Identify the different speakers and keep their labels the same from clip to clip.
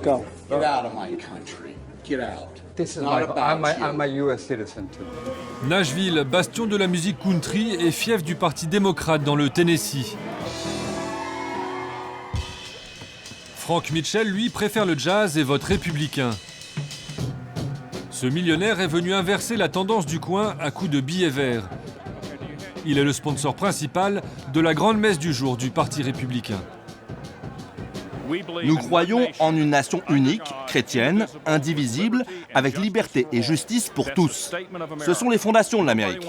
Speaker 1: Go.
Speaker 2: Get out of my country. Get out.
Speaker 1: This is
Speaker 2: Not
Speaker 1: my,
Speaker 2: about
Speaker 1: I'm
Speaker 2: you.
Speaker 1: a US citizen too.
Speaker 3: Nashville, bastion de la musique country et fief du Parti démocrate dans le Tennessee. Frank Mitchell, lui, préfère le jazz et vote républicain. Ce millionnaire est venu inverser la tendance du coin à coups de billets verts. Il est le sponsor principal de la grande messe du jour du Parti républicain.
Speaker 4: Nous croyons en une nation unique, chrétienne, indivisible, avec liberté et justice pour tous. Ce sont les fondations de l'Amérique.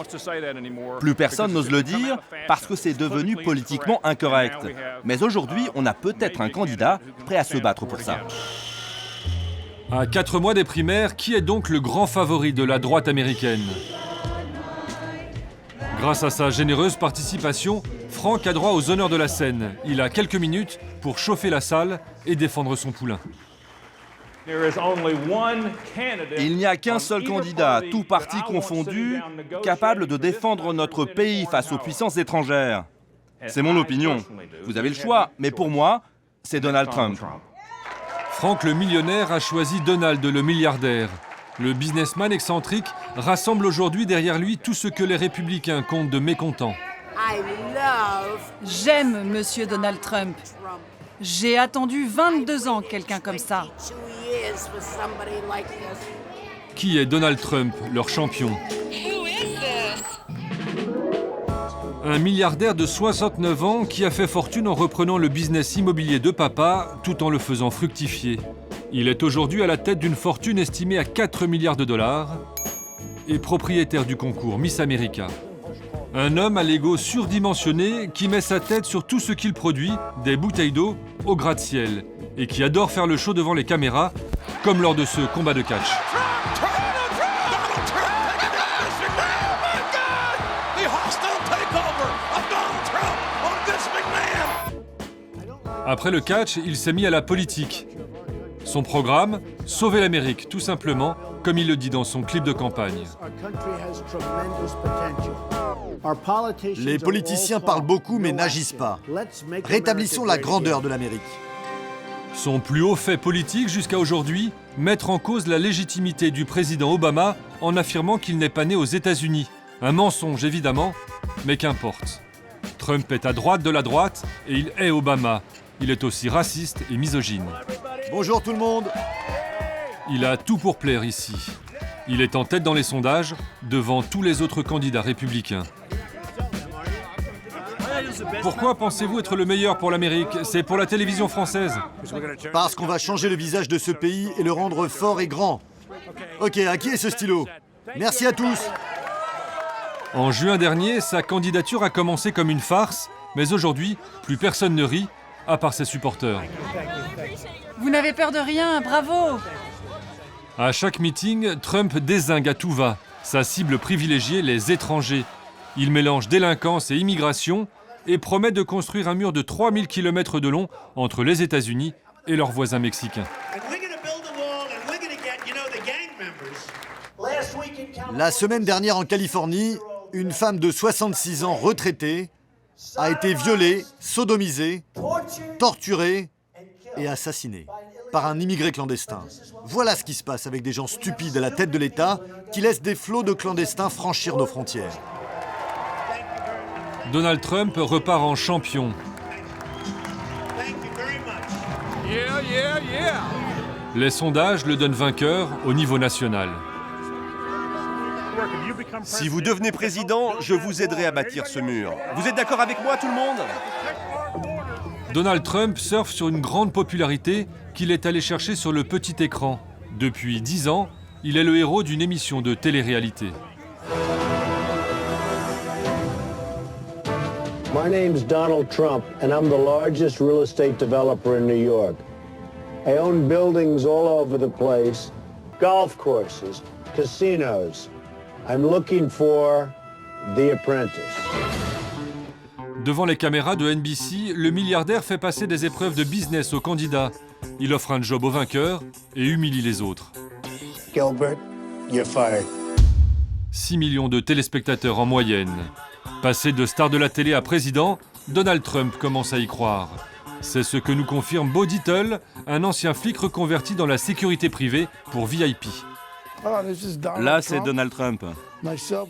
Speaker 4: Plus personne n'ose le dire parce que c'est devenu politiquement incorrect. Mais aujourd'hui, on a peut-être un candidat prêt à se battre pour ça.
Speaker 3: À 4 mois des primaires, qui est donc le grand favori de la droite américaine ? Grâce à sa généreuse participation, Frank a droit aux honneurs de la scène. Il a quelques minutes pour chauffer la salle et défendre son poulain.
Speaker 4: Il n'y a qu'un seul candidat, tout parti confondu, capable de défendre notre pays face aux puissances étrangères. C'est mon opinion. Vous avez le choix, mais pour moi, c'est Donald Trump.
Speaker 3: Frank le millionnaire a choisi Donald le milliardaire. Le businessman excentrique rassemble aujourd'hui derrière lui tout ce que les républicains comptent de mécontents.
Speaker 5: J'aime Monsieur Donald Trump. J'ai attendu 22 ans quelqu'un comme ça.
Speaker 3: Qui est Donald Trump, leur champion ? Un milliardaire de 69 ans qui a fait fortune en reprenant le business immobilier de papa tout en le faisant fructifier. Il est aujourd'hui à la tête d'une fortune estimée à 4 milliards de dollars et propriétaire du concours Miss America. Un homme à l'ego surdimensionné qui met sa tête sur tout ce qu'il produit, des bouteilles d'eau au gratte-ciel, et qui adore faire le show devant les caméras, comme lors de ce combat de catch. Après le catch, il s'est mis à la politique. Son programme, sauver l'Amérique, tout simplement, comme il le dit dans son clip de campagne.
Speaker 6: Les politiciens parlent beaucoup mais n'agissent pas. Rétablissons la grandeur de l'Amérique.
Speaker 3: Son plus haut fait politique jusqu'à aujourd'hui, mettre en cause la légitimité du président Obama en affirmant qu'il n'est pas né aux États-Unis. Un mensonge évidemment, mais qu'importe. Trump est à droite de la droite et il hait Obama. Il est aussi raciste et misogyne.
Speaker 6: Bonjour tout le monde.
Speaker 3: Il a tout pour plaire ici. Il est en tête dans les sondages, devant tous les autres candidats républicains. Pourquoi pensez-vous être le meilleur pour l'Amérique ? C'est pour la télévision française.
Speaker 6: Parce qu'on va changer le visage de ce pays et le rendre fort et grand. Ok, à qui est ce stylo ? Merci à tous.
Speaker 3: En juin dernier, sa candidature a commencé comme une farce, mais aujourd'hui, plus personne ne rit, à part ses supporters.
Speaker 5: Vous n'avez peur de rien, bravo!
Speaker 3: À chaque meeting, Trump dézingue à tout va. Sa cible privilégiée, les étrangers. Il mélange délinquance et immigration et promet de construire un mur de 3000 km de long entre les États-Unis et leurs voisins mexicains.
Speaker 6: La semaine dernière en Californie, une femme de 66 ans retraitée a été violée, sodomisée, torturée et assassinée par un immigré clandestin. Voilà ce qui se passe avec des gens stupides à la tête de l'État qui laissent des flots de clandestins franchir nos frontières.
Speaker 3: Donald Trump repart en champion. Les sondages le donnent vainqueur au niveau national.
Speaker 7: Si vous devenez président, je vous aiderai à bâtir ce mur. Vous êtes d'accord avec moi, tout le monde ?
Speaker 3: Donald Trump surfe sur une grande popularité qu'il est allé chercher sur le petit écran. Depuis 10 ans, il est le héros d'une émission de télé-réalité.
Speaker 8: My name's Donald Trump, and I'm the largest real estate developer in New York. I own buildings all over the place, golf courses, casinos. I'm looking for The Apprentice.
Speaker 3: Devant les caméras de NBC, le milliardaire fait passer des épreuves de business aux candidats. Il offre un job aux vainqueurs et humilie les autres.
Speaker 8: Gilbert, you're fired.
Speaker 3: 6 millions de téléspectateurs en moyenne. Passé de star de la télé à président, Donald Trump commence à y croire. C'est ce que nous confirme Bo Dietl, un ancien flic reconverti dans la sécurité privée pour VIP.
Speaker 4: Là, c'est Donald Trump.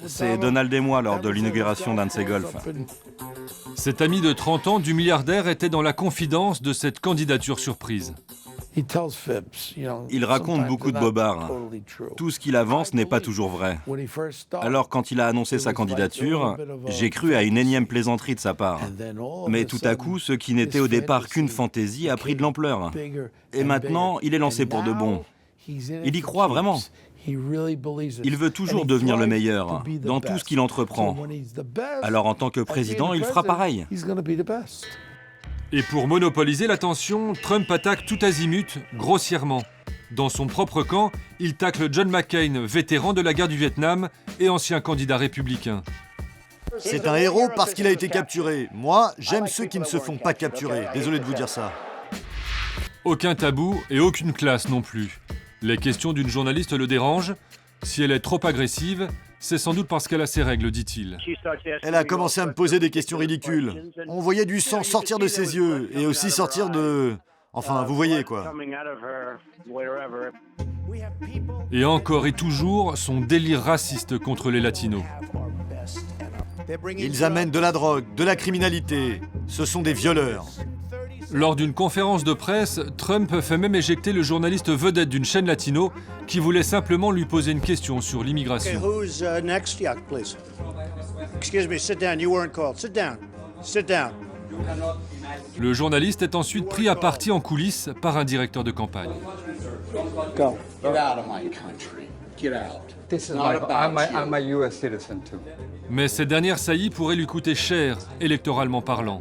Speaker 4: C'est Donald et moi lors de l'inauguration d'un de ses golfs.
Speaker 3: Cet ami de 30 ans du milliardaire était dans la confidence de cette candidature surprise.
Speaker 4: Il raconte beaucoup de bobards. Tout ce qu'il avance n'est pas toujours vrai. Alors quand il a annoncé sa candidature, j'ai cru à une énième plaisanterie de sa part. Mais tout à coup, ce qui n'était au départ qu'une fantaisie a pris de l'ampleur. Et maintenant, il est lancé pour de bon. Il y croit vraiment. Il veut toujours devenir le meilleur dans tout ce qu'il entreprend. Alors en tant que président, il fera pareil.
Speaker 3: Et pour monopoliser l'attention, Trump attaque tout azimut, grossièrement. Dans son propre camp, il tacle John McCain, vétéran de la guerre du Vietnam et ancien candidat républicain.
Speaker 6: C'est un héros parce qu'il a été capturé. Moi, j'aime ceux qui ne se font pas capturer. Désolé de vous dire ça.
Speaker 3: Aucun tabou et aucune classe non plus. Les questions d'une journaliste le dérangent. Si elle est trop agressive, c'est sans doute parce qu'elle a ses règles, dit-il.
Speaker 6: Elle a commencé à me poser des questions ridicules. On voyait du sang sortir de ses yeux et aussi sortir de... Enfin, vous voyez quoi.
Speaker 3: Et encore et toujours, son délire raciste contre les latinos.
Speaker 6: Ils amènent de la drogue, de la criminalité. Ce sont des violeurs.
Speaker 3: Lors d'une conférence de presse, Trump fait même éjecter le journaliste vedette d'une chaîne latino qui voulait simplement lui poser une question sur l'immigration. Le journaliste est ensuite pris à partie en coulisses par un directeur de campagne.
Speaker 2: Get out of my country. Get out. It's not about you.
Speaker 1: I'm a US citizen too.
Speaker 3: Mais ces dernières saillies pourraient lui coûter cher, électoralement parlant.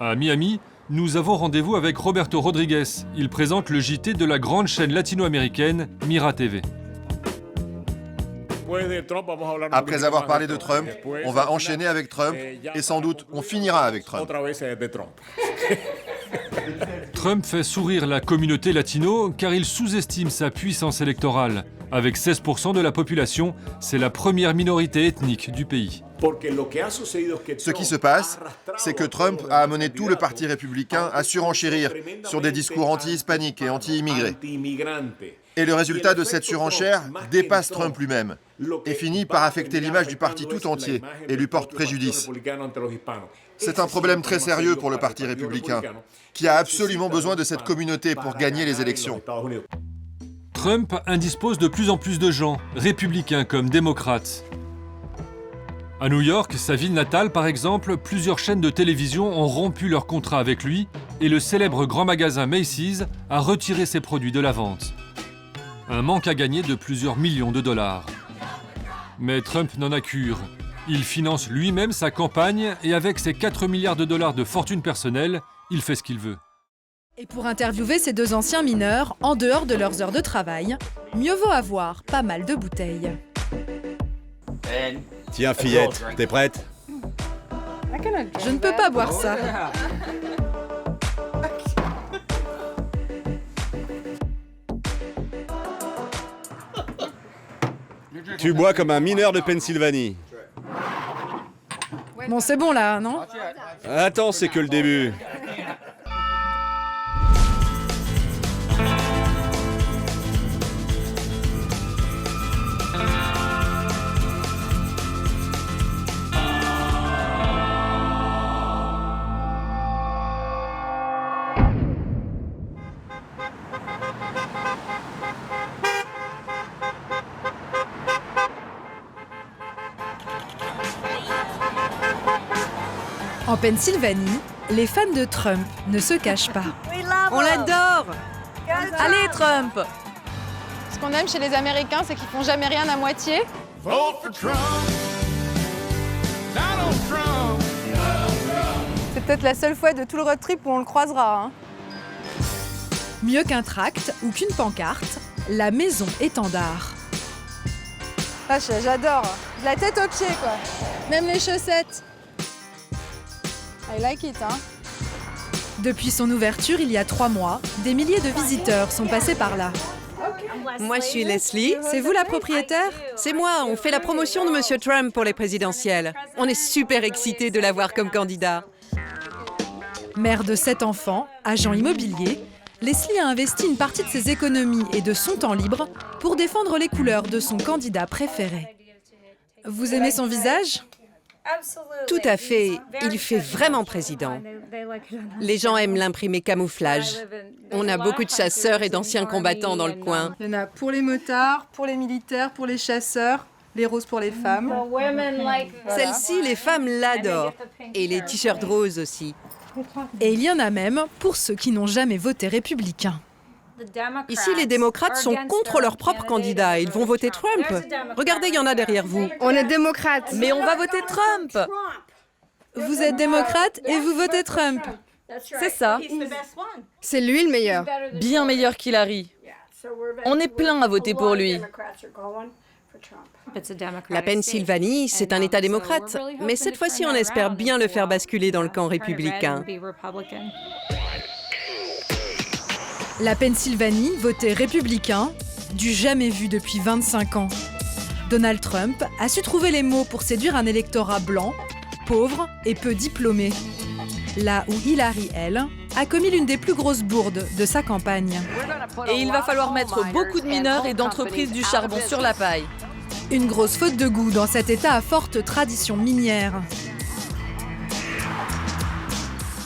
Speaker 3: À Miami, nous avons rendez-vous avec Roberto Rodriguez. Il présente le JT de la grande chaîne latino-américaine Mira TV.
Speaker 9: Après avoir parlé de Trump, on va enchaîner avec Trump et sans doute on finira avec Trump.
Speaker 3: Trump fait sourire la communauté latino car il sous-estime sa puissance électorale. Avec 16% de la population, c'est la première minorité ethnique du pays.
Speaker 9: Ce qui se passe, c'est que Trump a amené tout le parti républicain à surenchérir sur des discours anti-hispaniques et anti-immigrés. Et le résultat de cette surenchère dépasse Trump lui-même et finit par affecter l'image du parti tout entier et lui porte préjudice. C'est un problème très sérieux pour le parti républicain, qui a absolument besoin de cette communauté pour gagner les élections.
Speaker 3: Trump indispose de plus en plus de gens, républicains comme démocrates. À New York, sa ville natale par exemple, plusieurs chaînes de télévision ont rompu leur contrat avec lui et le célèbre grand magasin Macy's a retiré ses produits de la vente. Un manque à gagner de plusieurs millions de dollars. Mais Trump n'en a cure. Il finance lui-même sa campagne et avec ses 4 milliards de dollars de fortune personnelle, il fait ce qu'il veut.
Speaker 10: Et pour interviewer ces deux anciens mineurs, en dehors de leurs heures de travail, mieux vaut avoir pas mal de bouteilles.
Speaker 7: Tiens, fillette, t'es prête?
Speaker 10: Je ne peux pas boire ça.
Speaker 7: Tu bois comme un mineur de Pennsylvanie.
Speaker 10: Bon, c'est bon là, non?
Speaker 7: Attends, c'est que le début.
Speaker 10: En Pennsylvanie, les fans de Trump ne se cachent pas.
Speaker 5: On l'adore!
Speaker 10: Allez, Trump!
Speaker 11: Ce qu'on aime chez les Américains, c'est qu'ils font jamais rien à moitié. C'est peut-être la seule fois de tout le road trip où on le croisera. Hein.
Speaker 10: Mieux qu'un tract ou qu'une pancarte, la maison étendard.
Speaker 11: Ah, j'adore. De la tête aux pieds, quoi. Même les chaussettes. I like it, hein.
Speaker 10: Depuis son ouverture il y a 3 mois, des milliers de visiteurs sont passés par là.
Speaker 11: Ok.
Speaker 1: Moi, je suis Leslie.
Speaker 5: C'est vous la propriétaire?
Speaker 1: C'est moi, on fait la promotion de Monsieur Trump pour les présidentielles. On est super excités de l'avoir comme candidat.
Speaker 10: Mère de 7 enfants, agent immobilier, Leslie a investi une partie de ses économies et de son temps libre pour défendre les couleurs de son candidat préféré. Vous aimez son visage?
Speaker 1: Tout à fait. Il fait vraiment président. Les gens aiment l'imprimer camouflage. On a beaucoup de chasseurs et d'anciens combattants dans le coin.
Speaker 11: Il y en a pour les motards, pour les militaires, pour les chasseurs, les roses pour les femmes.
Speaker 1: Celle-ci, les femmes l'adorent. Et les t-shirts roses aussi.
Speaker 10: Et il y en a même pour ceux qui n'ont jamais voté républicain.
Speaker 1: Ici, les démocrates sont contre leur propre candidat. Ils vont voter Trump. Regardez, il y en a derrière vous.
Speaker 11: On est démocrates.
Speaker 1: Mais on va voter Trump.
Speaker 10: Vous êtes démocrate et vous votez Trump.
Speaker 1: C'est ça.
Speaker 11: C'est lui le meilleur.
Speaker 1: Bien meilleur qu'Hillary. On est plein à voter pour lui. La Pennsylvanie, c'est un État démocrate. Mais cette fois-ci, on espère bien le faire basculer dans le camp républicain.
Speaker 10: La Pennsylvanie votait républicain, du jamais vu depuis 25 ans. Donald Trump a su trouver les mots pour séduire un électorat blanc, pauvre et peu diplômé. Là où Hillary, elle, a commis l'une des plus grosses bourdes de sa campagne.
Speaker 1: Et il va falloir mettre beaucoup de mineurs et d'entreprises du charbon sur la paille.
Speaker 10: Une grosse faute de goût dans cet État à forte tradition minière.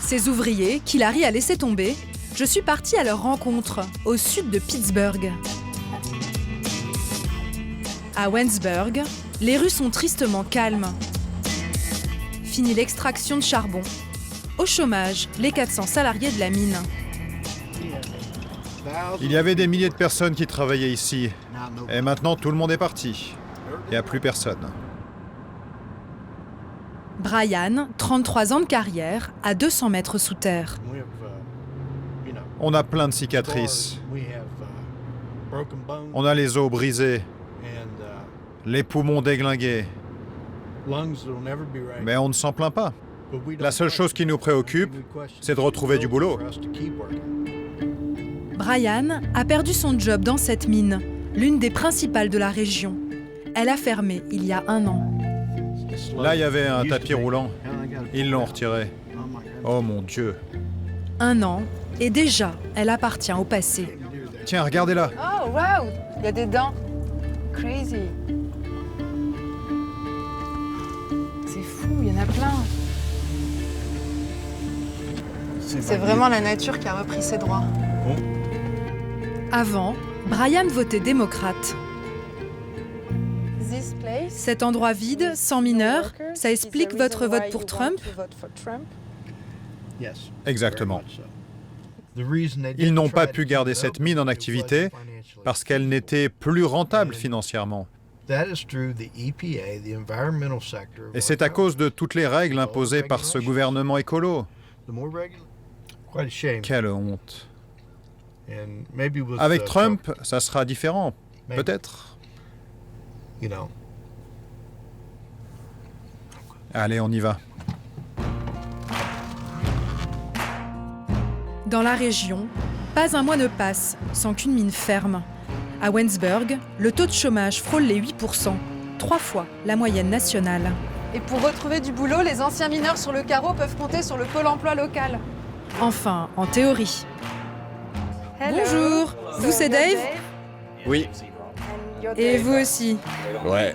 Speaker 10: Ces ouvriers qu'Hillary a laissé tomber, je suis partie à leur rencontre, au sud de Pittsburgh. À Waynesburg, les rues sont tristement calmes. Fini l'extraction de charbon. Au chômage, les 400 salariés de la mine.
Speaker 12: Il y avait des milliers de personnes qui travaillaient ici. Et maintenant, tout le monde est parti. Il n'y a plus personne.
Speaker 10: Brian, 33 ans de carrière, à 200 mètres sous terre.
Speaker 12: On a plein de cicatrices. On a les os brisés, les poumons déglingués. Mais on ne s'en plaint pas. La seule chose qui nous préoccupe, c'est de retrouver du boulot.
Speaker 10: Brian a perdu son job dans cette mine, l'une des principales de la région. Elle a fermé il y a 1 an.
Speaker 12: Là, il y avait un tapis roulant. Ils l'ont retiré. Oh mon Dieu.
Speaker 10: 1 an, et déjà, elle appartient au passé.
Speaker 12: Tiens, regardez-là.
Speaker 11: Oh, wow! Il y a des dents. Crazy. C'est fou, il y en a plein. C'est vraiment la nature qui a repris ses droits.
Speaker 10: Avant, Brian votait démocrate. Cet endroit vide, sans mineurs, ça explique votre vote pour Trump?
Speaker 12: Exactement. Ils n'ont pas pu garder cette mine en activité parce qu'elle n'était plus rentable financièrement. Et c'est à cause de toutes les règles imposées par ce gouvernement écolo. Quelle honte. Avec Trump, ça sera différent. Peut-être. Allez, on y va.
Speaker 10: Dans la région, pas un mois ne passe sans qu'une mine ferme. À Waynesburg, le taux de chômage frôle les 8%, 3 fois la moyenne nationale.
Speaker 11: Et pour retrouver du boulot, les anciens mineurs sur le carreau peuvent compter sur le pôle emploi local.
Speaker 10: Enfin, en théorie. Bonjour, vous c'est Dave?
Speaker 13: Oui.
Speaker 10: Et vous aussi?
Speaker 13: Ouais.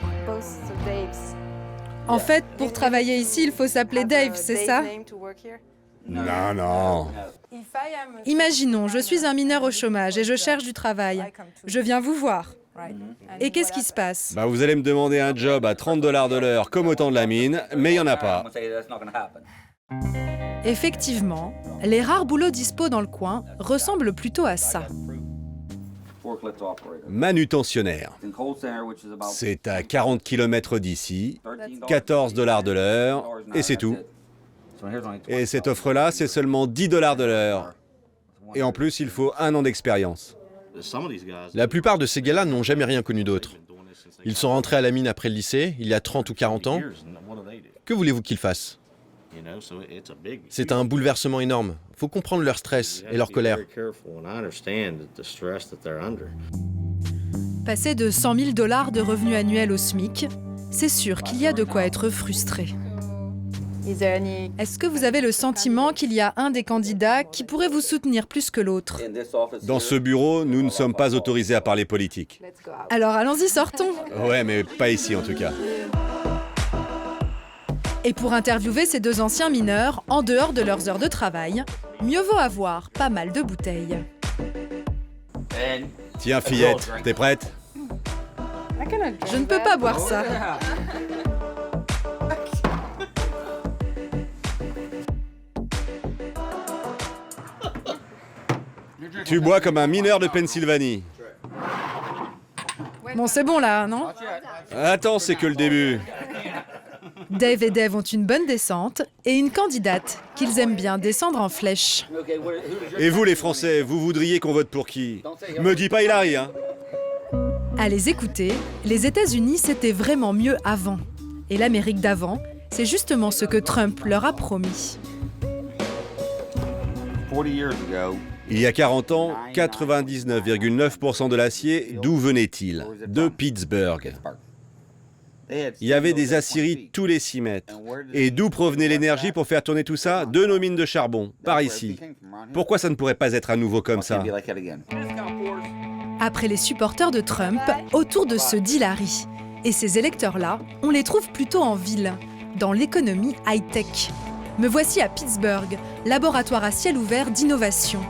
Speaker 10: En fait, pour travailler ici, il faut s'appeler Dave, c'est ça?
Speaker 13: Non, non.
Speaker 10: Imaginons, je suis un mineur au chômage et je cherche du travail. Je viens vous voir. Et qu'est-ce qui se passe?
Speaker 13: Bah, vous allez me demander un job à 30 $ de l'heure comme au temps de la mine, mais il n'y en a pas.
Speaker 10: Effectivement, les rares boulots dispo dans le coin ressemblent plutôt à ça.
Speaker 13: Manutentionnaire. C'est à 40 km d'ici, 14 $ de l'heure, et c'est tout. Et cette offre-là, c'est seulement 10 $ de l'heure. Et en plus, il faut 1 an d'expérience.
Speaker 14: La plupart de ces gars-là n'ont jamais rien connu d'autre. Ils sont rentrés à la mine après le lycée, il y a 30 ou 40 ans. Que voulez-vous qu'ils fassent? C'est un bouleversement énorme. Il faut comprendre leur stress et leur colère.
Speaker 10: Passer de 100 000 $ de revenus annuels au SMIC, c'est sûr qu'il y a de quoi être frustré. Est-ce que vous avez le sentiment qu'il y a un des candidats qui pourrait vous soutenir plus que l'autre?
Speaker 13: Dans ce bureau, nous ne sommes pas autorisés à parler politique.
Speaker 10: Alors allons-y, sortons.
Speaker 13: Ouais, mais pas ici en tout cas.
Speaker 10: Et pour interviewer ces deux anciens mineurs, en dehors de leurs heures de travail, mieux vaut avoir pas mal de bouteilles.
Speaker 13: Tiens, fillette, t'es prête?
Speaker 10: Je ne peux pas boire ça.
Speaker 13: Tu bois comme un mineur de Pennsylvanie.
Speaker 10: Bon, c'est bon là, non?
Speaker 13: Attends, c'est que le début.
Speaker 10: Dave et Dave ont une bonne descente et une candidate qu'ils aiment bien descendre en flèche.
Speaker 13: Et vous les Français, vous voudriez qu'on vote pour qui? Me dis pas Hillary, hein?
Speaker 10: À les écouter, les États-Unis c'était vraiment mieux avant. Et l'Amérique d'avant, c'est justement ce que Trump leur a promis.
Speaker 13: Il y a 40 ans, 99,9% de l'acier, d'où venait-il? De Pittsburgh. Il y avait des aciéries tous les 6 mètres. Et d'où provenait l'énergie pour faire tourner tout ça? De nos mines de charbon, par ici. Pourquoi ça ne pourrait pas être à nouveau comme ça?
Speaker 10: Après les supporters de Trump, autour de ceux d'Hillary. Et ces électeurs-là, on les trouve plutôt en ville, dans l'économie high-tech. Me voici à Pittsburgh, laboratoire à ciel ouvert d'innovation.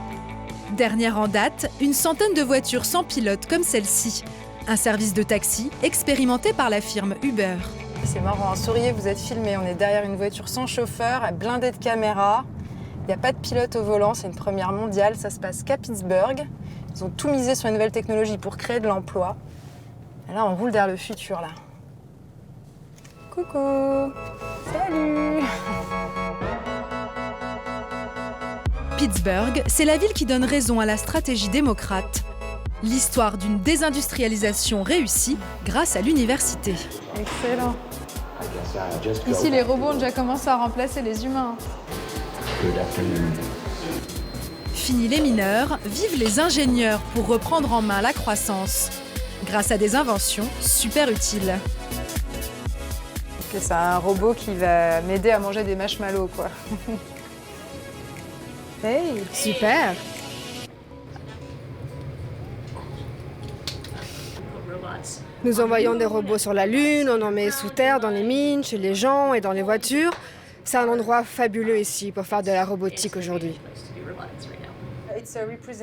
Speaker 10: Dernière en date, une centaine de voitures sans pilote comme celle-ci. Un service de taxi expérimenté par la firme Uber.
Speaker 11: C'est marrant, souriez, vous êtes filmé. On est derrière une voiture sans chauffeur, blindée de caméras. Il n'y a pas de pilote au volant, c'est une première mondiale. Ça se passe qu'à Pittsburgh. Ils ont tout misé sur les nouvelles technologies pour créer de l'emploi. Et là, on roule vers le futur, là. Coucou! Salut!
Speaker 10: Pittsburgh, c'est la ville qui donne raison à la stratégie démocrate. L'histoire d'une désindustrialisation réussie grâce à l'université.
Speaker 11: Excellent. Ici, les robots ont déjà commencé à remplacer les humains.
Speaker 10: Fini les mineurs, vivent les ingénieurs pour reprendre en main la croissance. Grâce à des inventions super utiles.
Speaker 11: C'est un robot qui va m'aider à manger des marshmallows, quoi.
Speaker 10: Hey, super!
Speaker 15: Nous envoyons des robots sur la Lune, on en met sous terre, dans les mines, chez les gens et dans les voitures. C'est un endroit fabuleux ici pour faire de la robotique aujourd'hui.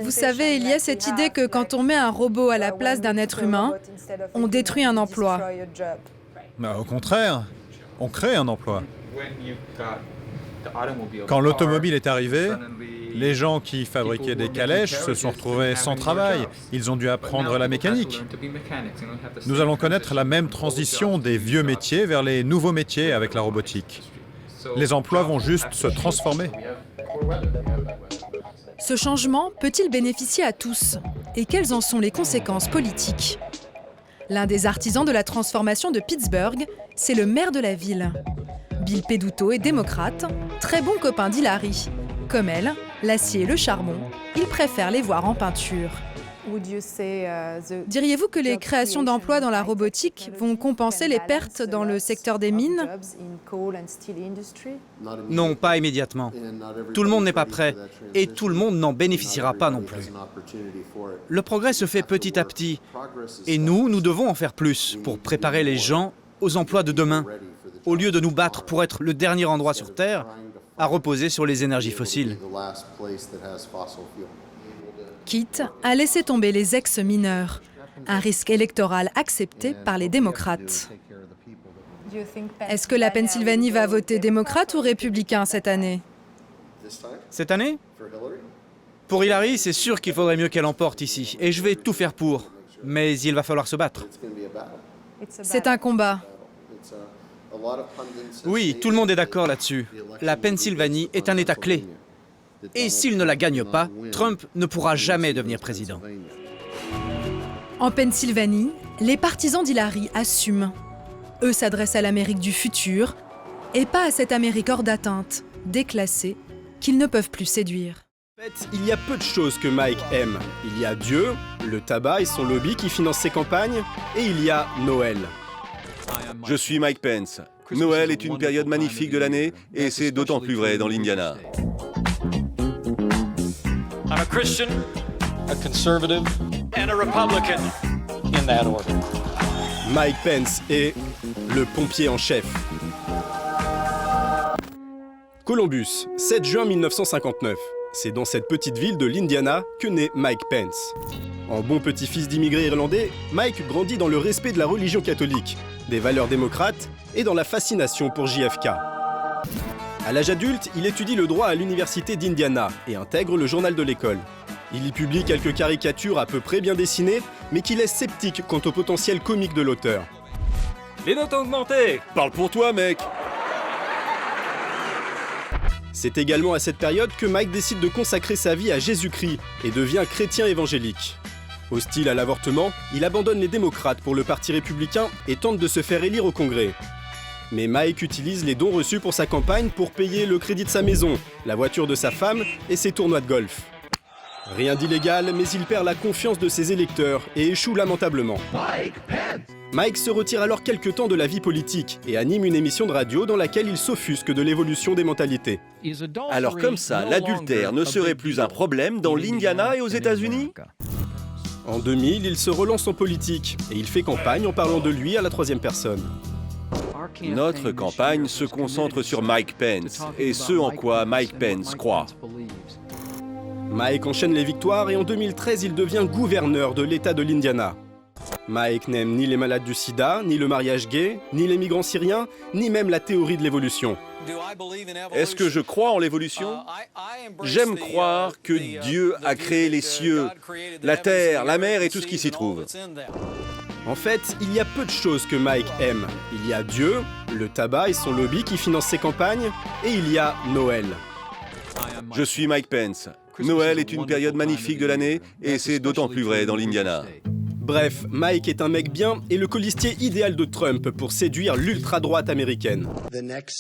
Speaker 10: Vous savez, il y a cette idée que quand on met un robot à la place d'un être humain, on détruit un emploi.
Speaker 12: Au contraire, on crée un emploi. Quand l'automobile est arrivée, les gens qui fabriquaient des calèches se sont retrouvés sans travail. Ils ont dû apprendre la mécanique. Nous allons connaître la même transition des vieux métiers vers les nouveaux métiers avec la robotique. Les emplois vont juste se transformer.
Speaker 10: Ce changement peut-il bénéficier à tous? Et quelles en sont les conséquences politiques? L'un des artisans de la transformation de Pittsburgh, c'est le maire de la ville. Bill Peduto est démocrate, très bon copain d'Hillary. Comme elle, l'acier et le charbon, il préfère les voir en peinture. Diriez-vous que les créations d'emplois dans la robotique vont compenser les pertes dans le secteur des mines?
Speaker 16: Non, pas immédiatement. Tout le monde n'est pas prêt et tout le monde n'en bénéficiera pas non plus. Le progrès se fait petit à petit et nous devons en faire plus pour préparer les gens aux emplois de demain, au lieu de nous battre pour être le dernier endroit sur Terre à reposer sur les énergies fossiles.
Speaker 10: Quitte à laisser tomber les ex-mineurs, un risque électoral accepté par les démocrates. Est-ce que la Pennsylvanie va voter démocrate ou républicain cette année?
Speaker 16: Cette année? Pour Hillary, c'est sûr qu'il faudrait mieux qu'elle emporte ici, et je vais tout faire pour. Mais il va falloir se battre.
Speaker 10: C'est un combat.
Speaker 16: Oui, tout le monde est d'accord là-dessus. La Pennsylvanie est un État clé. Et s'il ne la gagne pas, Trump ne pourra jamais devenir président.
Speaker 10: En Pennsylvanie, les partisans d'Hillary assument. Eux s'adressent à l'Amérique du futur et pas à cette Amérique hors d'atteinte, déclassée, qu'ils ne peuvent plus séduire.
Speaker 17: En fait, il y a peu de choses que Mike aime. Il y a Dieu, le tabac et son lobby qui financent ses campagnes, et il y a Noël.
Speaker 7: Je suis Mike Pence. Noël est une période magnifique de l'année et c'est d'autant plus vrai dans l'Indiana.
Speaker 18: I'm a Christian, a conservative, and a Republican, in that order.
Speaker 17: Mike Pence est le pompier en chef. Columbus, 7 juin 1959. C'est dans cette petite ville de l'Indiana que naît Mike Pence. En bon petit-fils d'immigrés irlandais, Mike grandit dans le respect de la religion catholique, des valeurs démocrates et dans la fascination pour JFK. À l'âge adulte, il étudie le droit à l'université d'Indiana et intègre le journal de l'école. Il y publie quelques caricatures à peu près bien dessinées, mais qui laissent sceptique quant au potentiel comique de l'auteur.
Speaker 7: Les notes ont augmenté. Parle pour toi, mec.
Speaker 17: C'est également à cette période que Mike décide de consacrer sa vie à Jésus-Christ et devient chrétien évangélique. Hostile à l'avortement, il abandonne les démocrates pour le parti républicain et tente de se faire élire au Congrès. Mais Mike utilise les dons reçus pour sa campagne pour payer le crédit de sa maison, la voiture de sa femme et ses tournois de golf. Rien d'illégal, mais il perd la confiance de ses électeurs et échoue lamentablement. Mike se retire alors quelque temps de la vie politique et anime une émission de radio dans laquelle il s'offusque de l'évolution des mentalités.
Speaker 7: Alors comme ça, l'adultère ne serait plus un problème dans l'Indiana et aux États-Unis ?
Speaker 17: En 2000, il se relance en politique et il fait campagne en parlant de lui à la troisième personne.
Speaker 7: Notre campagne se concentre sur Mike Pence et ce en quoi Mike Pence croit.
Speaker 17: Mike enchaîne les victoires et en 2013, il devient gouverneur de l'État de l'Indiana. Mike n'aime ni les malades du sida, ni le mariage gay, ni les migrants syriens, ni même la théorie de l'évolution.
Speaker 7: Est-ce que je crois en l'évolution ? J'aime croire que Dieu a créé les cieux, la terre, la mer et tout ce qui s'y trouve.
Speaker 17: En fait, il y a peu de choses que Mike aime. Il y a Dieu, le tabac et son lobby qui financent ses campagnes, et il y a Noël.
Speaker 7: Je suis Mike Pence. Noël est une période magnifique de l'année et c'est d'autant plus vrai dans l'Indiana.
Speaker 17: Bref, Mike est un mec bien et le colistier idéal de Trump pour séduire l'ultra-droite américaine.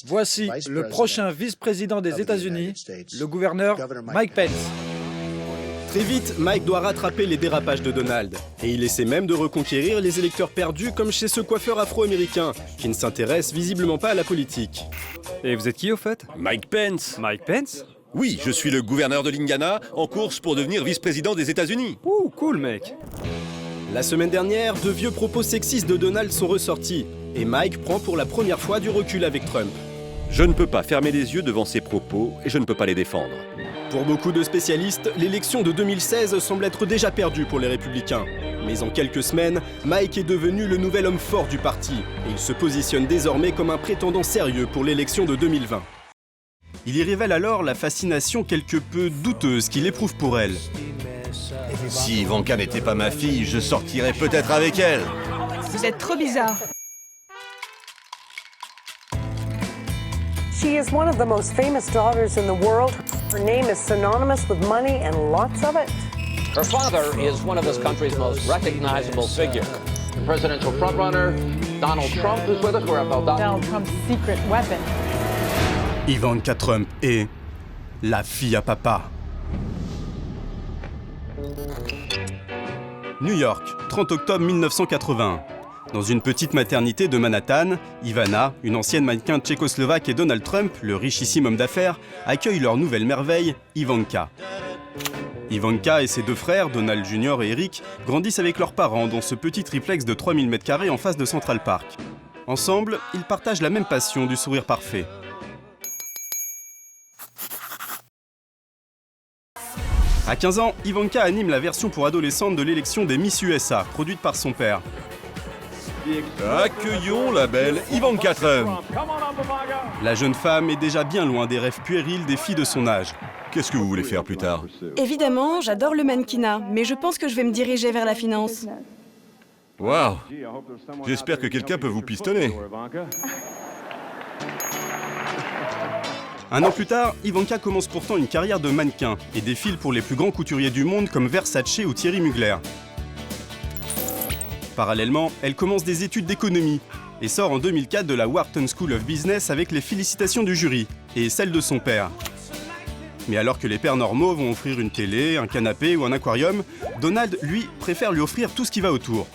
Speaker 19: Voici le prochain vice-président des États-Unis, le gouverneur Mike Pence.
Speaker 17: Très vite, Mike doit rattraper les dérapages de Donald. Et il essaie même de reconquérir les électeurs perdus comme chez ce coiffeur afro-américain, qui ne s'intéresse visiblement pas à la politique.
Speaker 3: Et vous êtes qui au fait ?
Speaker 7: Mike Pence.
Speaker 3: Mike Pence ?
Speaker 7: Oui, je suis le gouverneur de l'Indiana en course pour devenir vice-président des États-Unis.
Speaker 3: Ouh, cool mec.
Speaker 17: La semaine dernière, de vieux propos sexistes de Donald sont ressortis. Et Mike prend pour la première fois du recul avec Trump.
Speaker 7: Je ne peux pas fermer les yeux devant ces propos et je ne peux pas les défendre.
Speaker 17: Pour beaucoup de spécialistes, l'élection de 2016 semble être déjà perdue pour les républicains. Mais en quelques semaines, Mike est devenu le nouvel homme fort du parti. Et il se positionne désormais comme un prétendant sérieux pour l'élection de 2020. Il y révèle alors la fascination quelque peu douteuse qu'il éprouve pour elle.
Speaker 4: Si Ivanka n'était pas ma fille, je sortirais peut-être avec elle.
Speaker 5: Vous êtes trop bizarre.
Speaker 20: She is one of the most famous daughters in the world. Her name is synonymous with money and lots of it.
Speaker 21: Her father is one of this country's most recognizable figures. The presidential frontrunner, Donald Trump, who's with us. We're about
Speaker 5: Donald Trump's secret weapon.
Speaker 17: Ivanka Trump est la fille à papa. New York, 30 octobre 1980. Dans une petite maternité de Manhattan, Ivana, une ancienne mannequin tchécoslovaque, et Donald Trump, le richissime homme d'affaires, accueillent leur nouvelle merveille, Ivanka. Ivanka et ses deux frères, Donald Jr. et Eric, grandissent avec leurs parents dans ce petit triplex de 3000 m² en face de Central Park. Ensemble, ils partagent la même passion du sourire parfait. À 15 ans, Ivanka anime la version pour adolescentes de l'élection des Miss USA, produite par son père.
Speaker 7: Accueillons la belle Ivanka Trump.
Speaker 17: La jeune femme est déjà bien loin des rêves puérils des filles de son âge.
Speaker 7: Qu'est-ce que vous voulez faire plus tard ?
Speaker 22: Évidemment, j'adore le mannequinat, mais je pense que je vais me diriger vers la finance.
Speaker 7: Waouh ! J'espère que quelqu'un peut vous pistonner.
Speaker 17: Un an plus tard, Ivanka commence pourtant une carrière de mannequin et défile pour les plus grands couturiers du monde comme Versace ou Thierry Mugler. Parallèlement, elle commence des études d'économie et sort en 2004 de la Wharton School of Business avec les félicitations du jury et celles de son père. Mais alors que les pères normaux vont offrir une télé, un canapé ou un aquarium, Donald, lui, préfère lui offrir tout ce qui va autour.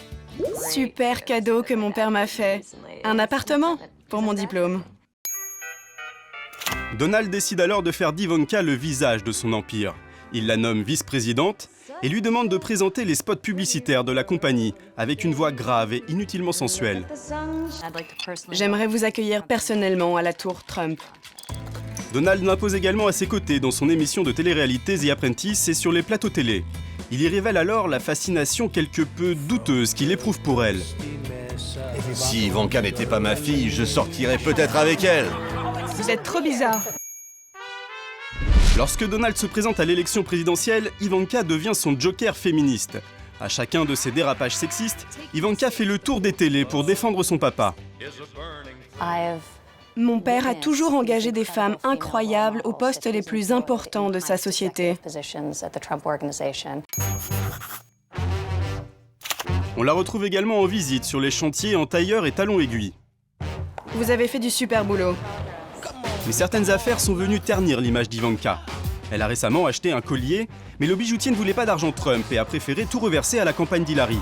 Speaker 22: Super cadeau que mon père m'a fait. Un appartement pour mon diplôme.
Speaker 17: Donald décide alors de faire d'Ivanka le visage de son empire. Il la nomme vice-présidente et lui demande de présenter les spots publicitaires de la compagnie avec une voix grave et inutilement sensuelle.
Speaker 22: J'aimerais vous accueillir personnellement à la tour Trump.
Speaker 17: Donald l'impose également à ses côtés dans son émission de télé-réalité The Apprentice et sur les plateaux télé. Il y révèle alors la fascination quelque peu douteuse qu'il éprouve pour elle.
Speaker 13: Si Ivanka n'était pas ma fille, je sortirais peut-être avec elle.
Speaker 5: Vous êtes trop bizarre.
Speaker 17: Lorsque Donald se présente à l'élection présidentielle, Ivanka devient son joker féministe. À chacun de ses dérapages sexistes, Ivanka fait le tour des télés pour défendre son papa.
Speaker 22: Mon père a toujours engagé des femmes incroyables aux postes les plus importants de sa société.
Speaker 17: On la retrouve également en visite sur les chantiers en tailleur et talons aiguilles.
Speaker 22: Vous avez fait du super boulot.
Speaker 17: Mais certaines affaires sont venues ternir l'image d'Ivanka. Elle a récemment acheté un collier, mais le bijoutier ne voulait pas d'argent Trump et a préféré tout reverser à la campagne d'Hillary.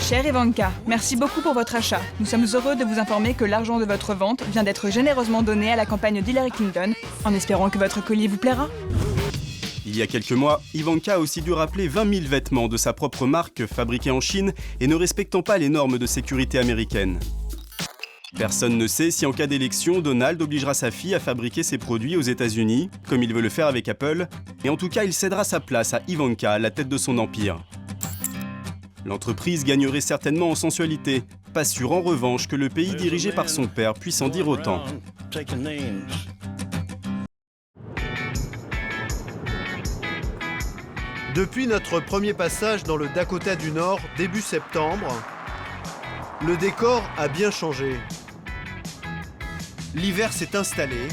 Speaker 5: Chère Ivanka, merci beaucoup pour votre achat. Nous sommes heureux de vous informer que l'argent de votre vente vient d'être généreusement donné à la campagne d'Hillary Clinton, en espérant que votre collier vous plaira.
Speaker 17: Il y a quelques mois, Ivanka a aussi dû rappeler 20 000 vêtements de sa propre marque fabriqués en Chine et ne respectant pas les normes de sécurité américaines. Personne ne sait si en cas d'élection, Donald obligera sa fille à fabriquer ses produits aux États-Unis, comme il veut le faire avec Apple, et en tout cas, il cédera sa place à Ivanka à la tête de son empire. L'entreprise gagnerait certainement en sensualité, pas sûr en revanche que le pays dirigé par son père puisse en dire autant.
Speaker 6: Depuis notre premier passage dans le Dakota du Nord, début septembre, le décor a bien changé. L'hiver s'est installé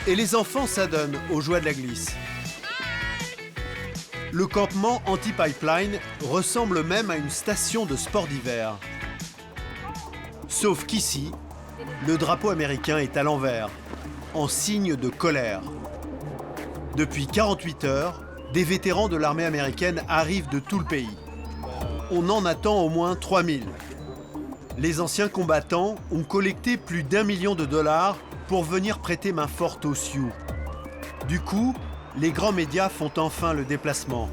Speaker 6: et les enfants s'adonnent aux joies de la glisse. Le campement anti-pipeline ressemble même à une station de sport d'hiver. Sauf qu'ici, le drapeau américain est à l'envers, en signe de colère. Depuis 48 heures, des vétérans de l'armée américaine arrivent de tout le pays. On en attend au moins 3000. Les anciens combattants ont collecté plus d'1 million de dollars pour venir prêter main forte aux Sioux. Du coup, les grands médias font enfin le déplacement.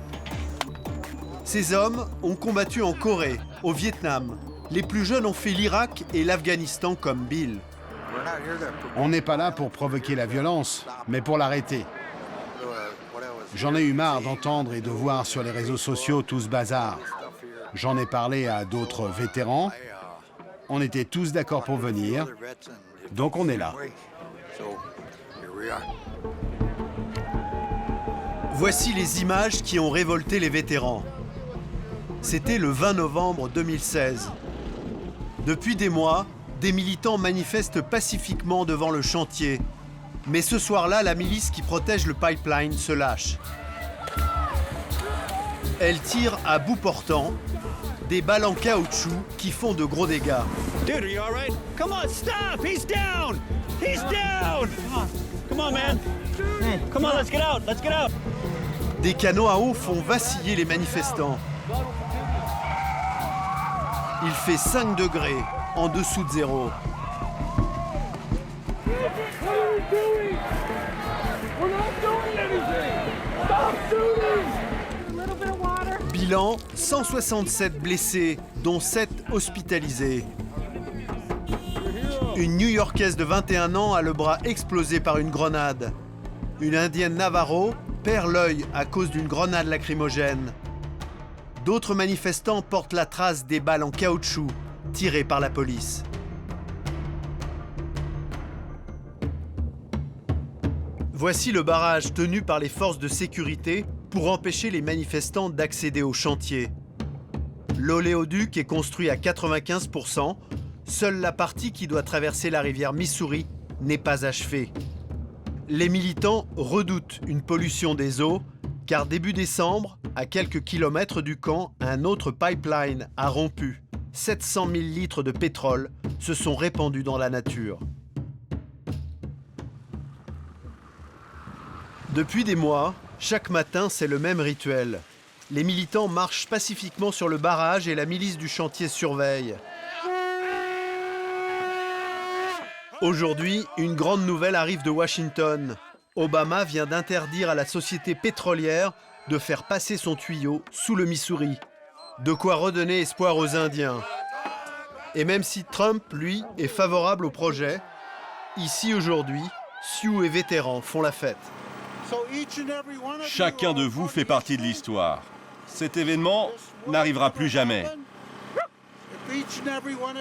Speaker 6: Ces hommes ont combattu en Corée, au Vietnam. Les plus jeunes ont fait l'Irak et l'Afghanistan comme Bill.
Speaker 8: On n'est pas là pour provoquer la violence, mais pour l'arrêter. J'en ai eu marre d'entendre et de voir sur les réseaux sociaux tout ce bazar. J'en ai parlé à d'autres vétérans. On était tous d'accord pour venir, donc on est là.
Speaker 6: Voici les images qui ont révolté les vétérans. C'était le 20 novembre 2016. Depuis des mois, des militants manifestent pacifiquement devant le chantier. Mais ce soir-là, la milice qui protège le pipeline se lâche. Elle tire à bout portant des balles en caoutchouc qui font de gros dégâts.
Speaker 23: Dude, are you all right? Come on, stop! He's down! He's down! Come on, man! Come on, let's get out! Let's get out!
Speaker 6: Des canons à eau font vaciller les manifestants. Il fait 5 degrés en dessous de zéro. Bilan, 167 blessés, dont 7 hospitalisés. Une New-Yorkaise de 21 ans a le bras explosé par une grenade. Une Indienne Navarro perd l'œil à cause d'une grenade lacrymogène. D'autres manifestants portent la trace des balles en caoutchouc tirées par la police. Voici le barrage tenu par les forces de sécurité pour empêcher les manifestants d'accéder au chantier. L'oléoduc est construit à 95%. Seule la partie qui doit traverser la rivière Missouri n'est pas achevée. Les militants redoutent une pollution des eaux, car début décembre, à quelques kilomètres du camp, un autre pipeline a rompu. 700 000 litres de pétrole se sont répandus dans la nature. Depuis des mois, chaque matin, c'est le même rituel. Les militants marchent pacifiquement sur le barrage et la milice du chantier surveille. Aujourd'hui, une grande nouvelle arrive de Washington. Obama vient d'interdire à la société pétrolière de faire passer son tuyau sous le Missouri. De quoi redonner espoir aux Indiens. Et même si Trump, lui, est favorable au projet, ici aujourd'hui, Sioux et vétérans font la fête.
Speaker 7: Chacun de vous fait partie de l'histoire. Cet événement n'arrivera plus jamais.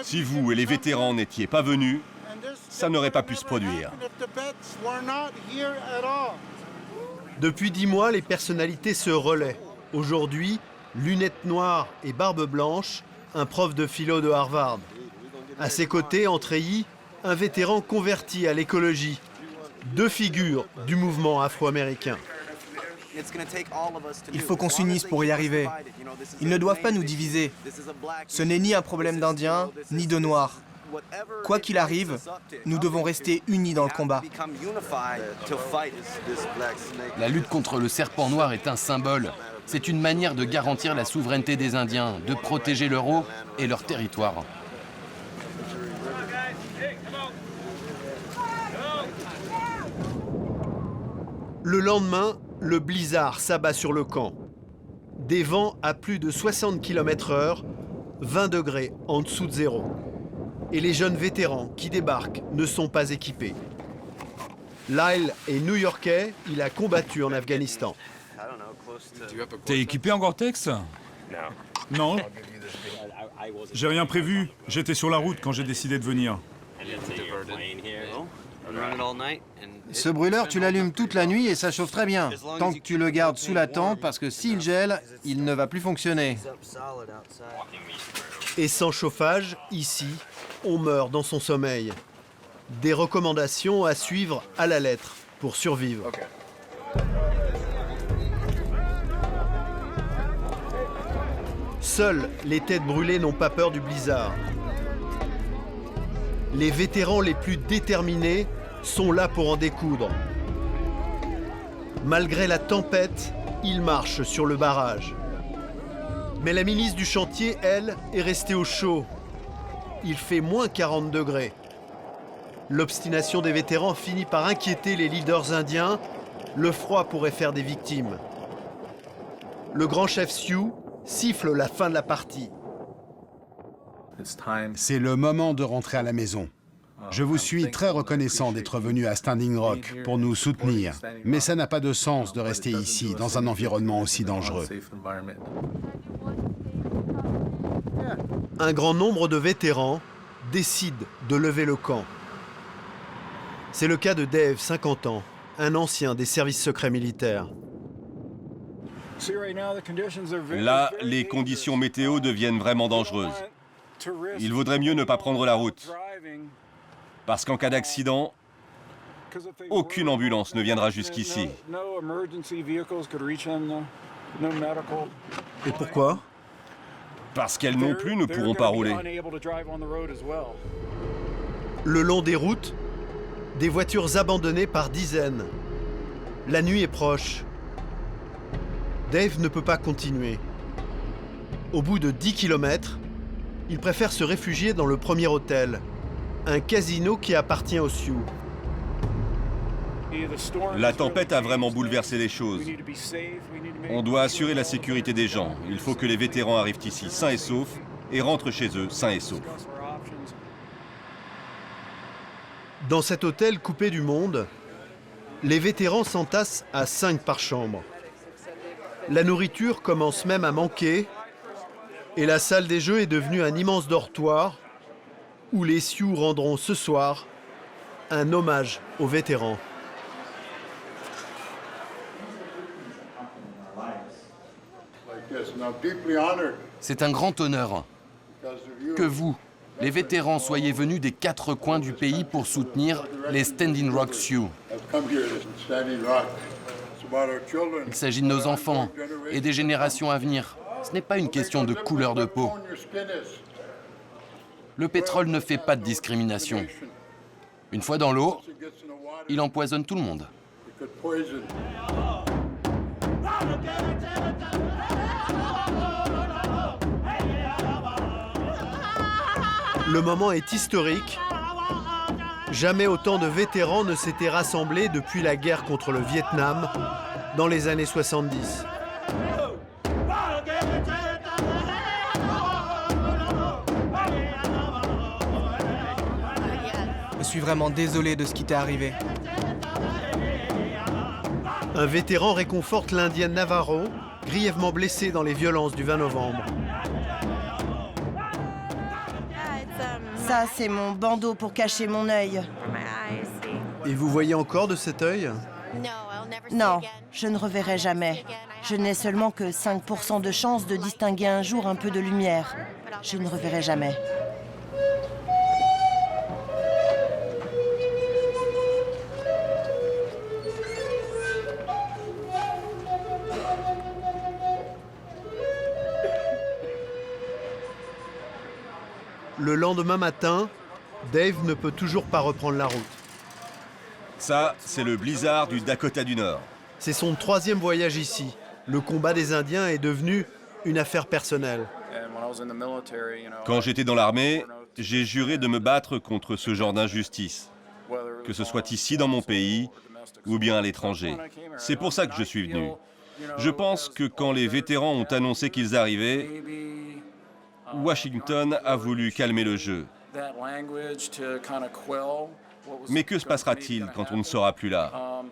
Speaker 7: Si vous et les vétérans n'étiez pas venus, ça n'aurait pas pu se produire.
Speaker 6: Depuis 10 mois, les personnalités se relaient. Aujourd'hui, lunettes noires et barbe blanche, un prof de philo de Harvard. À ses côtés, en treillis, un vétéran converti à l'écologie. 2 figures du mouvement afro-américain.
Speaker 1: Il faut qu'on s'unisse pour y arriver. Ils ne doivent pas nous diviser. Ce n'est ni un problème d'Indiens, ni de Noirs. Quoi qu'il arrive, nous devons rester unis dans le combat.
Speaker 2: La lutte contre le serpent noir est un symbole. C'est une manière de garantir la souveraineté des Indiens, de protéger leur eau et leur territoire.
Speaker 6: Le lendemain, le blizzard s'abat sur le camp. Des vents à plus de 60 km/h, 20 degrés en dessous de zéro. Et les jeunes vétérans qui débarquent ne sont pas équipés. Lyle est new-yorkais, il a combattu en Afghanistan.
Speaker 9: T'es équipé en Gore-Tex? Non. J'ai rien prévu. J'étais sur la route quand j'ai décidé de venir.
Speaker 24: Ce brûleur, tu l'allumes toute la nuit et ça chauffe très bien. Tant que tu le gardes sous la tente, parce que s'il gèle, il ne va plus fonctionner.
Speaker 6: Et sans chauffage, ici, on meurt dans son sommeil. Des recommandations à suivre à la lettre pour survivre. Seules les têtes brûlées n'ont pas peur du blizzard. Les vétérans les plus déterminés sont là pour en découdre. Malgré la tempête, ils marchent sur le barrage. Mais la milice du chantier, elle, est restée au chaud. Il fait moins 40 degrés. L'obstination des vétérans finit par inquiéter les leaders indiens. Le froid pourrait faire des victimes. Le grand chef Sioux siffle la fin de la partie.
Speaker 8: C'est le moment de rentrer à la maison. Je vous suis très reconnaissant d'être venu à Standing Rock pour nous soutenir, mais ça n'a pas de sens de rester ici, dans un environnement aussi dangereux.
Speaker 6: Un grand nombre de vétérans décident de lever le camp. C'est le cas de Dave, 50 ans, un ancien des services secrets militaires.
Speaker 7: Là, les conditions météo deviennent vraiment dangereuses. Il vaudrait mieux ne pas prendre la route. Parce qu'en cas d'accident, aucune ambulance ne viendra jusqu'ici.
Speaker 6: Et pourquoi?
Speaker 7: Parce qu'elles non plus ne pourront pas rouler.
Speaker 6: Le long des routes, des voitures abandonnées par dizaines. La nuit est proche. Dave ne peut pas continuer. Au bout de 10 km, il préfère se réfugier dans le premier hôtel, un casino qui appartient aux Sioux.
Speaker 7: La tempête a vraiment bouleversé les choses. On doit assurer la sécurité des gens. Il faut que les vétérans arrivent ici sains et saufs et rentrent chez eux sains et saufs.
Speaker 6: Dans cet hôtel coupé du monde, les vétérans s'entassent à 5 par chambre. La nourriture commence même à manquer et la salle des jeux est devenue un immense dortoir où les Sioux rendront ce soir un hommage aux vétérans.
Speaker 2: C'est un grand honneur que vous, les vétérans, soyez venus des 4 coins du pays pour soutenir les Standing Rock Sioux. Il s'agit de nos enfants et des générations à venir. Ce n'est pas une question de couleur de peau. Le pétrole ne fait pas de discrimination. Une fois dans l'eau, il empoisonne tout le monde.
Speaker 6: Le moment est historique. Jamais autant de vétérans ne s'étaient rassemblés depuis la guerre contre le Vietnam dans les années 70.
Speaker 1: Je suis vraiment désolé de ce qui t'est arrivé.
Speaker 6: Un vétéran réconforte l'Indien Navarro, grièvement blessé dans les violences du 20 novembre.
Speaker 11: Ça, c'est mon bandeau pour cacher mon œil.
Speaker 6: Et vous voyez encore de cet œil?
Speaker 11: Non, je ne reverrai jamais. Je n'ai seulement que 5% de chance de distinguer un jour un peu de lumière. Je ne reverrai jamais.
Speaker 6: Le lendemain matin, Dave ne peut toujours pas reprendre la route.
Speaker 7: Ça, c'est le blizzard du Dakota du Nord.
Speaker 6: C'est son 3e voyage ici. Le combat des Indiens est devenu une affaire personnelle.
Speaker 7: Quand j'étais dans l'armée, j'ai juré de me battre contre ce genre d'injustice, que ce soit ici dans mon pays ou bien à l'étranger. C'est pour ça que je suis venu. Je pense que quand les vétérans ont annoncé qu'ils arrivaient, Washington a voulu calmer le jeu. Mais que se passera-t-il quand on ne sera plus là?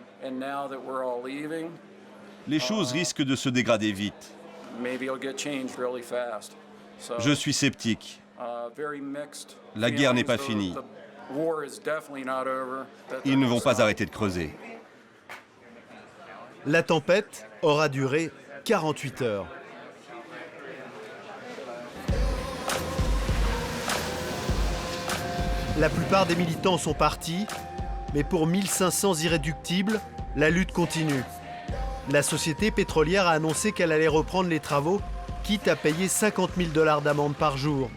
Speaker 7: Les choses risquent de se dégrader vite. Je suis sceptique. La guerre n'est pas finie. Ils ne vont pas arrêter de creuser.
Speaker 6: La tempête aura duré 48 heures. La plupart des militants sont partis, mais pour 1500 irréductibles, la lutte continue. La société pétrolière a annoncé qu'elle allait reprendre les travaux, quitte à payer 50 000 $ d'amende par jour.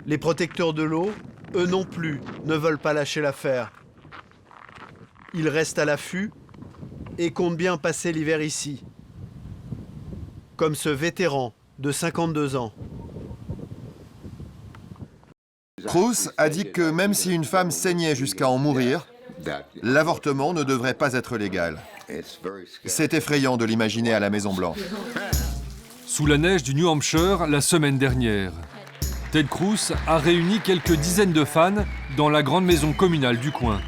Speaker 6: Les protecteurs de l'eau, eux non plus, ne veulent pas lâcher l'affaire. Ils restent à l'affût et comptent bien passer l'hiver ici. Comme ce vétéran de 52 ans.
Speaker 12: Cruz a dit que même si une femme saignait jusqu'à en mourir, l'avortement ne devrait pas être légal. C'est effrayant de l'imaginer à la Maison-Blanche.
Speaker 3: Sous la neige du New Hampshire la semaine dernière, Ted Cruz a réuni quelques dizaines de fans dans la grande maison communale du coin.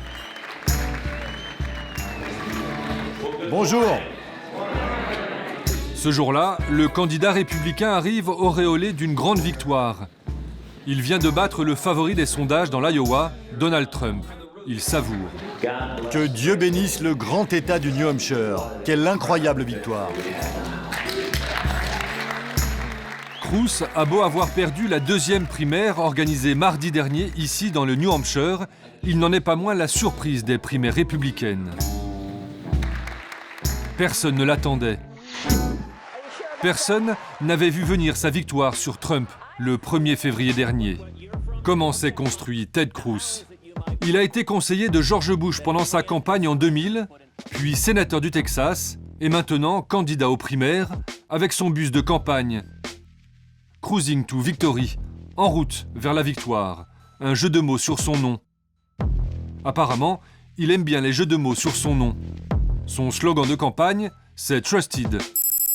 Speaker 12: Bonjour.
Speaker 3: Ce jour-là, le candidat républicain arrive auréolé d'une grande victoire. Il vient de battre le favori des sondages dans l'Iowa, Donald Trump. Il savoure.
Speaker 14: Que Dieu bénisse le grand État du New Hampshire. Quelle incroyable victoire.
Speaker 3: Cruz a beau avoir perdu la 2e primaire organisée mardi dernier ici dans le New Hampshire, il n'en est pas moins la surprise des primaires républicaines. Personne ne l'attendait. Personne n'avait vu venir sa victoire sur Trump le 1er février dernier. Comment s'est construit Ted Cruz? Il a été conseiller de George Bush pendant sa campagne en 2000, puis sénateur du Texas, et maintenant candidat aux primaires avec son bus de campagne. Cruising to Victory, en route vers la victoire, un jeu de mots sur son nom. Apparemment, il aime bien les jeux de mots sur son nom. Son slogan de campagne, c'est Trusted,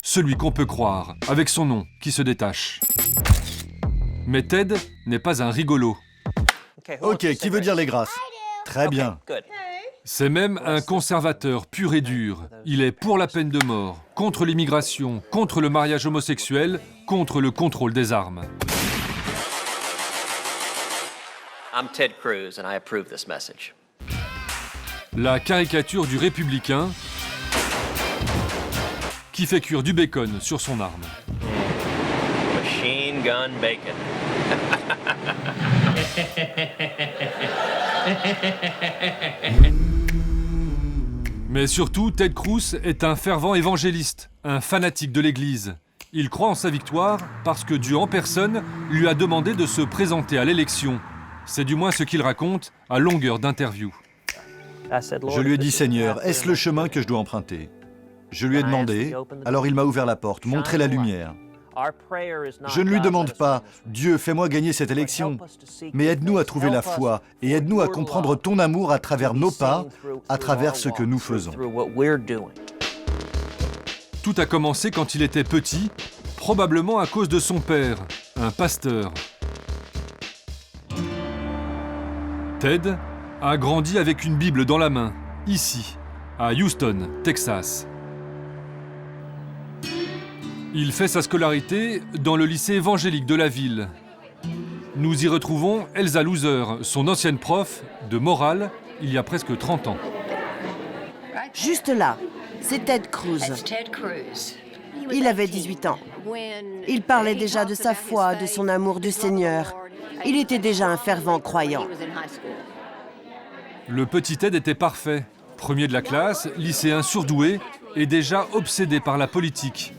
Speaker 3: celui qu'on peut croire, avec son nom qui se détache. Mais Ted n'est pas un rigolo.
Speaker 14: Ok, qui veut dire les grâces? Très bien.
Speaker 3: C'est même un conservateur pur et dur. Il est pour la peine de mort, contre l'immigration, contre le mariage homosexuel, contre le contrôle des armes.
Speaker 15: I'm Ted Cruz and I approve this message.
Speaker 3: La caricature du républicain qui fait cuire du bacon sur son arme.
Speaker 15: Machine gun bacon.
Speaker 3: Mais surtout, Ted Cruz est un fervent évangéliste, un fanatique de l'Église. Il croit en sa victoire parce que Dieu en personne lui a demandé de se présenter à l'élection. C'est du moins ce qu'il raconte à longueur d'interview.
Speaker 14: Je lui ai dit, Seigneur, est-ce le chemin que je dois emprunter? Je lui ai demandé, alors il m'a ouvert la porte, montré la lumière. Je ne lui demande pas, Dieu, fais-moi gagner cette élection, mais aide-nous à trouver la foi et aide-nous à comprendre ton amour à travers nos pas, à travers ce que nous faisons.
Speaker 3: Tout a commencé quand il était petit, probablement à cause de son père, un pasteur. Ted a grandi avec une Bible dans la main, ici, à Houston, Texas. Il fait sa scolarité dans le lycée évangélique de la ville. Nous y retrouvons Elsa Loser, son ancienne prof de morale, il y a presque 30 ans.
Speaker 11: Juste là, c'est Ted Cruz. Il avait 18 ans. Il parlait déjà de sa foi, de son amour du Seigneur. Il était déjà un fervent croyant.
Speaker 3: Le petit Ted était parfait. Premier de la classe, lycéen surdoué et déjà obsédé par la politique.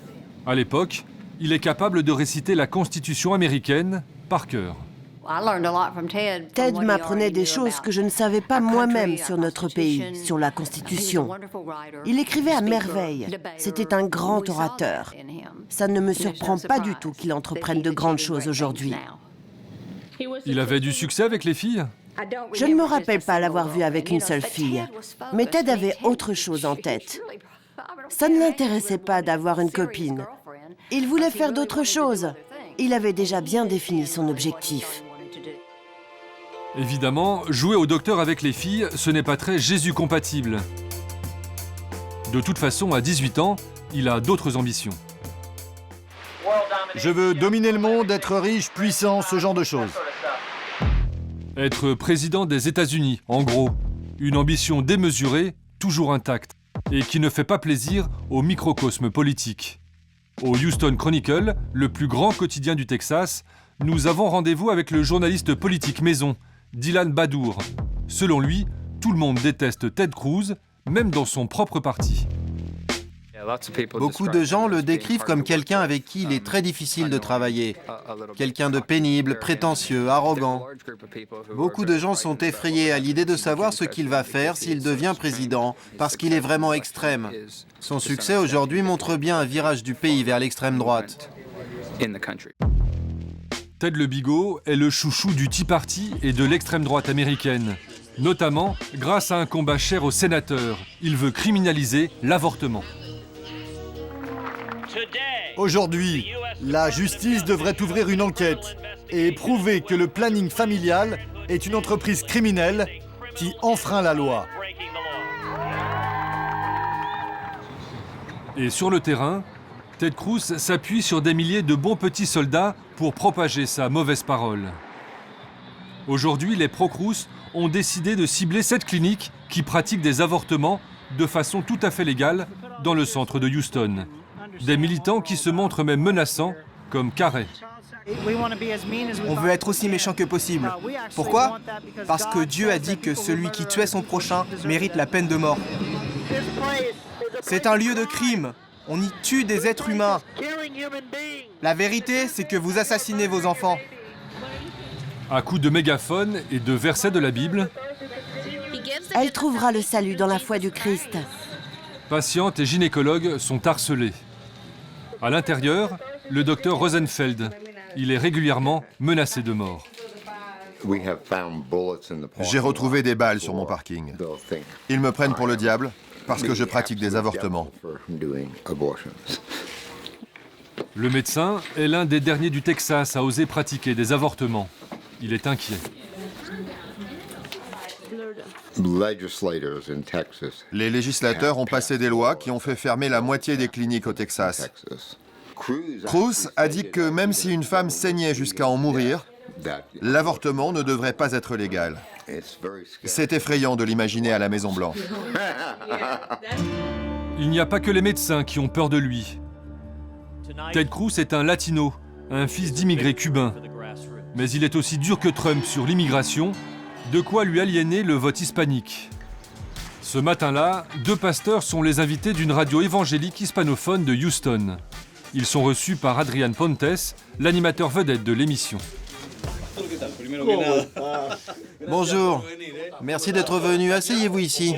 Speaker 3: À l'époque, il est capable de réciter la Constitution américaine par cœur.
Speaker 11: Ted m'apprenait des choses que je ne savais pas moi-même sur notre pays, sur la Constitution. Il écrivait à merveille. C'était un grand orateur. Ça ne me surprend pas du tout qu'il entreprenne de grandes choses aujourd'hui.
Speaker 3: Il avait du succès avec les filles?
Speaker 11: Je ne me rappelle pas l'avoir vu avec une seule fille. Mais Ted avait autre chose en tête. Ça ne l'intéressait pas d'avoir une copine. Il voulait faire d'autres choses. Il avait déjà bien défini son objectif.
Speaker 3: Évidemment, jouer au docteur avec les filles, ce n'est pas très Jésus-compatible. De toute façon, à 18 ans, il a d'autres ambitions.
Speaker 14: Je veux dominer le monde, être riche, puissant, ce genre de choses.
Speaker 3: Être président des États-Unis, en gros. Une ambition démesurée, toujours intacte, et qui ne fait pas plaisir au microcosme politique. Au Houston Chronicle, le plus grand quotidien du Texas, nous avons rendez-vous avec le journaliste politique maison, Dylan Badour. Selon lui, tout le monde déteste Ted Cruz, même dans son propre parti.
Speaker 24: Beaucoup de gens le décrivent comme quelqu'un avec qui il est très difficile de travailler. Quelqu'un de pénible, prétentieux, arrogant. Beaucoup de gens sont effrayés à l'idée de savoir ce qu'il va faire s'il devient président, parce qu'il est vraiment extrême. Son succès aujourd'hui montre bien un virage du pays vers l'extrême droite.
Speaker 3: Ted le Bigot est le chouchou du Tea Party et de l'extrême droite américaine, notamment grâce à un combat cher aux sénateurs. Il veut criminaliser l'avortement.
Speaker 14: Aujourd'hui, la justice devrait ouvrir une enquête et prouver que le planning familial est une entreprise criminelle qui enfreint la loi.
Speaker 3: Et sur le terrain, Ted Cruz s'appuie sur des milliers de bons petits soldats pour propager sa mauvaise parole. Aujourd'hui, les pro-Cruz ont décidé de cibler cette clinique qui pratique des avortements de façon tout à fait légale dans le centre de Houston. Des militants qui se montrent même menaçants, comme Carey.
Speaker 1: On veut être aussi méchant que possible. Pourquoi? Parce que Dieu a dit que celui qui tuait son prochain mérite la peine de mort. C'est un lieu de crime. On y tue des êtres humains. La vérité, c'est que vous assassinez vos enfants.
Speaker 3: À coups de mégaphone et de versets de la Bible,
Speaker 11: Elle trouvera le salut dans la foi du Christ.
Speaker 3: patientes et gynécologues sont harcelés. À l'intérieur, le docteur Rosenfeld. Il est régulièrement menacé de mort.
Speaker 12: J'ai retrouvé des balles sur mon parking. Ils me prennent pour le diable parce que je pratique des avortements.
Speaker 3: Le médecin est l'un des derniers du Texas à oser pratiquer des avortements. Il est inquiet.
Speaker 12: Les législateurs ont passé des lois qui ont fait fermer la moitié des cliniques au Texas. Cruz a dit que même si une femme saignait jusqu'à en mourir, l'avortement ne devrait pas être légal. C'est effrayant de l'imaginer à la Maison-Blanche.
Speaker 3: Il n'y a pas que les médecins qui ont peur de lui. Ted Cruz est un latino, un fils d'immigrés cubains. Mais il est aussi dur que Trump sur l'immigration, de quoi lui aliéner le vote hispanique. Ce matin-là, 2 pasteurs sont les invités d'une radio évangélique hispanophone de Houston. Ils sont reçus par Adrian Pontes, l'animateur vedette de l'émission.
Speaker 24: Bonjour. Merci d'être venu. Asseyez-vous ici.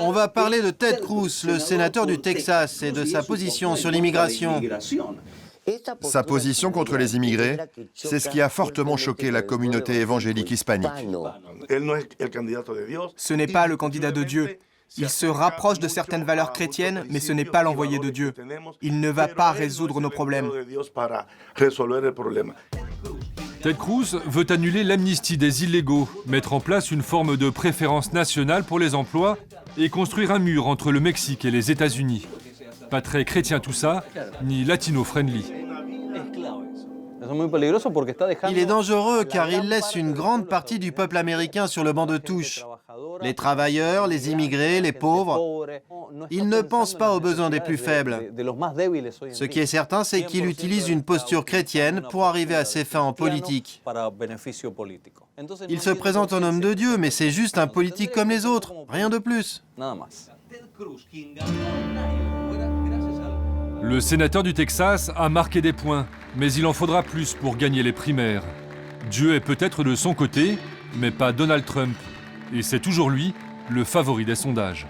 Speaker 24: On va parler de Ted Cruz, le sénateur du Texas, et de sa position sur l'immigration.
Speaker 12: Sa position contre les immigrés, c'est ce qui a fortement choqué la communauté évangélique hispanique.
Speaker 1: Ce n'est pas le candidat de Dieu. Il se rapproche de certaines valeurs chrétiennes, mais ce n'est pas l'envoyé de Dieu. Il ne va pas résoudre nos problèmes.
Speaker 3: Ted Cruz veut annuler l'amnistie des illégaux, mettre en place une forme de préférence nationale pour les emplois et construire un mur entre le Mexique et les États-Unis. Pas très chrétien tout ça, ni latino-friendly.
Speaker 24: Il est dangereux car il laisse une grande partie du peuple américain sur le banc de touche. Les travailleurs, les immigrés, les pauvres. Il ne pense pas aux besoins des plus faibles. Ce qui est certain, c'est qu'il utilise une posture chrétienne pour arriver à ses fins en politique. Il se présente en homme de Dieu, mais c'est juste un politique comme les autres, rien de plus.
Speaker 3: Le sénateur du Texas a marqué des points, mais il en faudra plus pour gagner les primaires. Dieu est peut-être de son côté, mais pas Donald Trump. Et c'est toujours lui, le favori des sondages.